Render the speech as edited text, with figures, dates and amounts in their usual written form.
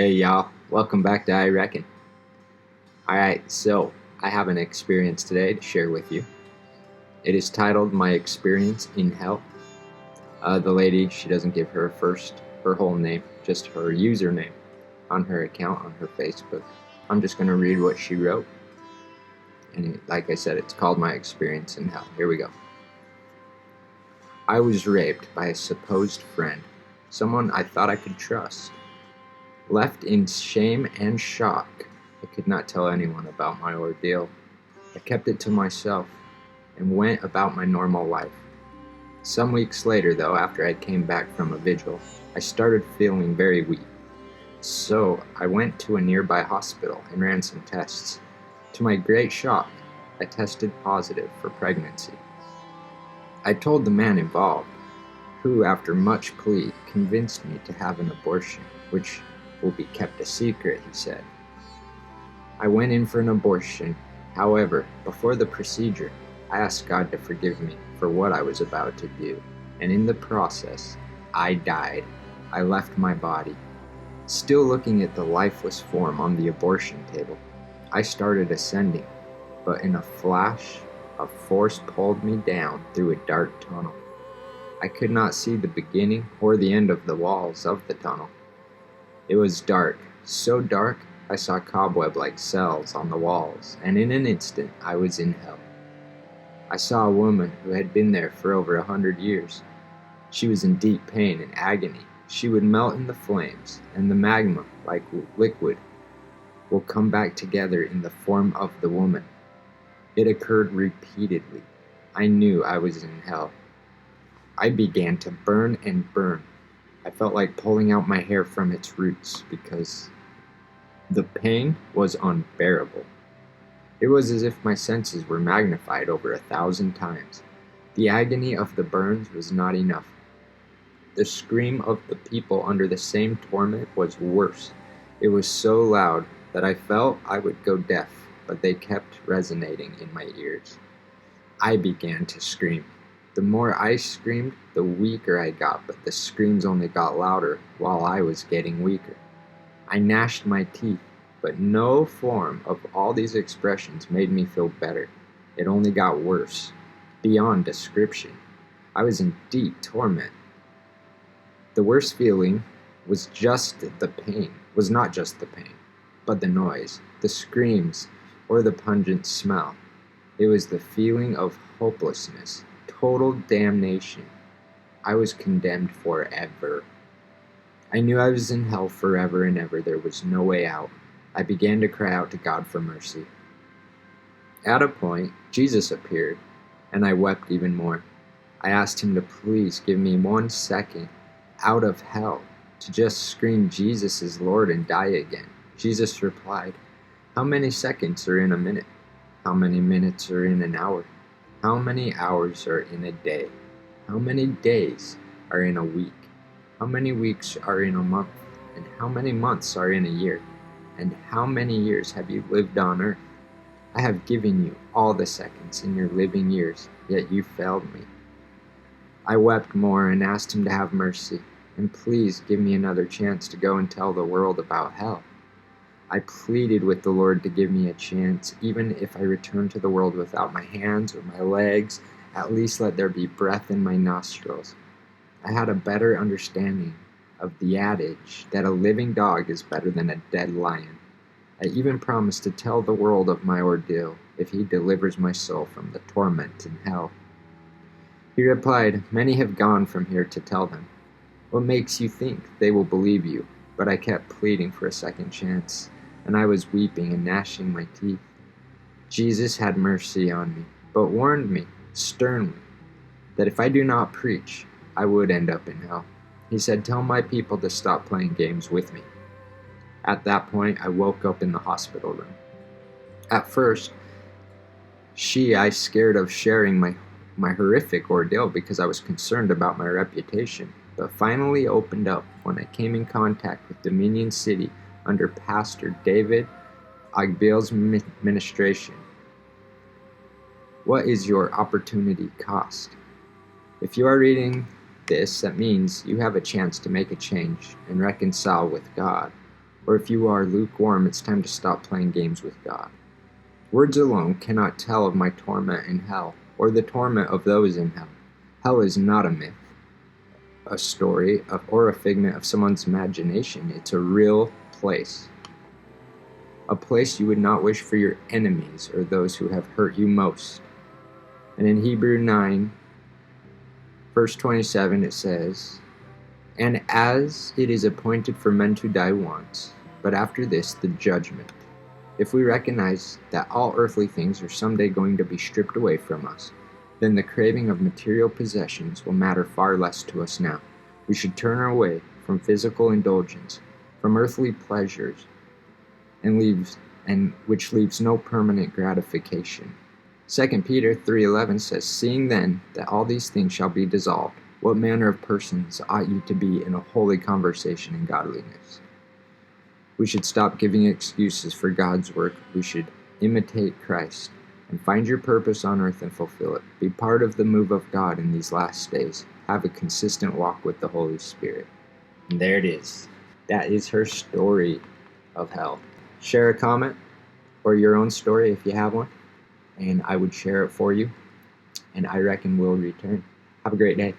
Hey y'all, welcome back to I Reckon. Alright, so I have an experience today to share with you. It is titled My Experience in Hell. The lady, she doesn't give her whole name, just her username on her account on her Facebook. I'm just going to read what she wrote. And like I said, it's called My Experience in Hell. Here we go. I was raped by a supposed friend, someone I thought I could trust. Left in shame and shock, I could not tell anyone about my ordeal. I kept it to myself and went about my normal life. Some weeks later, though, after I came back from a vigil, I started feeling very weak. So I went to a nearby hospital and ran some tests. To my great shock, I tested positive for pregnancy. I told the man involved, who, after much plea, convinced me to have an abortion, which will be kept a secret, he said. I went in for an abortion. However, before the procedure, I asked God to forgive me for what I was about to do, and in the process, I died. I left my body. Still looking at the lifeless form on the abortion table, I started ascending, but in a flash, a force pulled me down through a dark tunnel. I could not see the beginning or the end of the walls of the tunnel. It was dark, so dark I saw cobweb-like cells on the walls, and in an instant I was in hell. I saw a woman who had been there for over 100 years. She was in deep pain and agony. She would melt in the flames, and the magma, like liquid, will come back together in the form of the woman. It occurred repeatedly. I knew I was in hell. I began to burn and burn. I felt like pulling out my hair from its roots because the pain was unbearable. It was as if my senses were magnified over 1,000 times. The agony of the burns was not enough. The scream of the people under the same torment was worse. It was so loud that I felt I would go deaf, but they kept resonating in my ears. I began to scream. The more I screamed, the weaker I got, but the screams only got louder while I was getting weaker. I gnashed my teeth, but no form of all these expressions made me feel better. It only got worse, beyond description. I was in deep torment. The worst feeling was not just the pain, but the noise, the screams, or the pungent smell. It was the feeling of hopelessness. Total damnation. I was condemned forever. I knew I was in hell forever and ever. There was no way out. I began to cry out to God for mercy. At a point, Jesus appeared, and I wept even more. I asked him to please give me 1 second out of hell to just scream Jesus is Lord and die again. Jesus replied, "How many seconds are in a minute? How many minutes are in an hour? How many hours are in a day? How many days are in a week? How many weeks are in a month? And how many months are in a year? And how many years have you lived on earth? I have given you all the seconds in your living years, yet you failed me." I wept more and asked him to have mercy, and please give me another chance to go and tell the world about hell. I pleaded with the Lord to give me a chance, even if I return to the world without my hands or my legs, at least let there be breath in my nostrils. I had a better understanding of the adage that a living dog is better than a dead lion. I even promised to tell the world of my ordeal if he delivers my soul from the torment in hell. He replied, "Many have gone from here to tell them. What makes you think they will believe you?" But I kept pleading for a second chance, and I was weeping and gnashing my teeth. Jesus had mercy on me, but warned me sternly that if I do not preach, I would end up in hell. He said, "Tell my people to stop playing games with me." At that point, I woke up in the hospital room. At first, I scared of sharing my horrific ordeal because I was concerned about my reputation, but finally opened up when I came in contact with Dominion City under Pastor David Agbil's ministration. What is your opportunity cost? If you are reading this, that means you have a chance to make a change and reconcile with God. Or if you are lukewarm, it's time to stop playing games with God. Words alone cannot tell of my torment in hell, or the torment of those in hell. Hell is not a myth, a story, or a figment of someone's imagination. It's a real place. A place you would not wish for your enemies or those who have hurt you most. And in Hebrew 9, verse 27, it says, "And as it is appointed for men to die once, but after this the judgment." If we recognize that all earthly things are someday going to be stripped away from us, then the craving of material possessions will matter far less to us now. We should turn away from physical indulgence, from earthly pleasures, which leaves no permanent gratification. 2 Peter 3:11 says, "Seeing then that all these things shall be dissolved, what manner of persons ought you to be in a holy conversation and godliness?" We should stop giving excuses for God's work. We should imitate Christ and find your purpose on earth and fulfill it. Be part of the move of God in these last days. Have a consistent walk with the Holy Spirit. And there it is. That is her story of hell. Share a comment or your own story if you have one, and I would share it for you, and I reckon we'll return. Have a great day.